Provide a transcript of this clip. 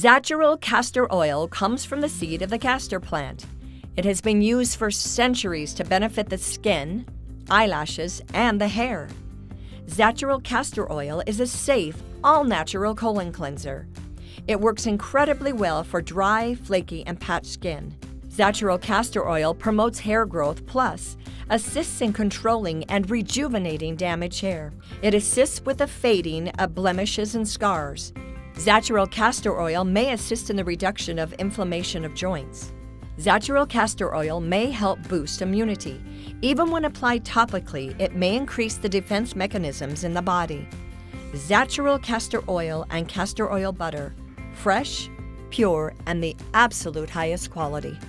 Natural castor oil comes from the seed of the castor plant. It has been used for centuries to benefit the skin, eyelashes, and the hair. Natural castor oil is a safe, all-natural colon cleanser. It works incredibly well for dry, flaky, and patched skin. Natural castor oil promotes hair growth plus assists in controlling and rejuvenating damaged hair. It assists with the fading of blemishes and scars. Natural castor oil may assist in the reduction of inflammation of joints. Natural castor oil may help boost immunity. Even when applied topically, it may increase the defense mechanisms in the body. Natural castor oil and castor oil butter, fresh, pure, and the absolute highest quality.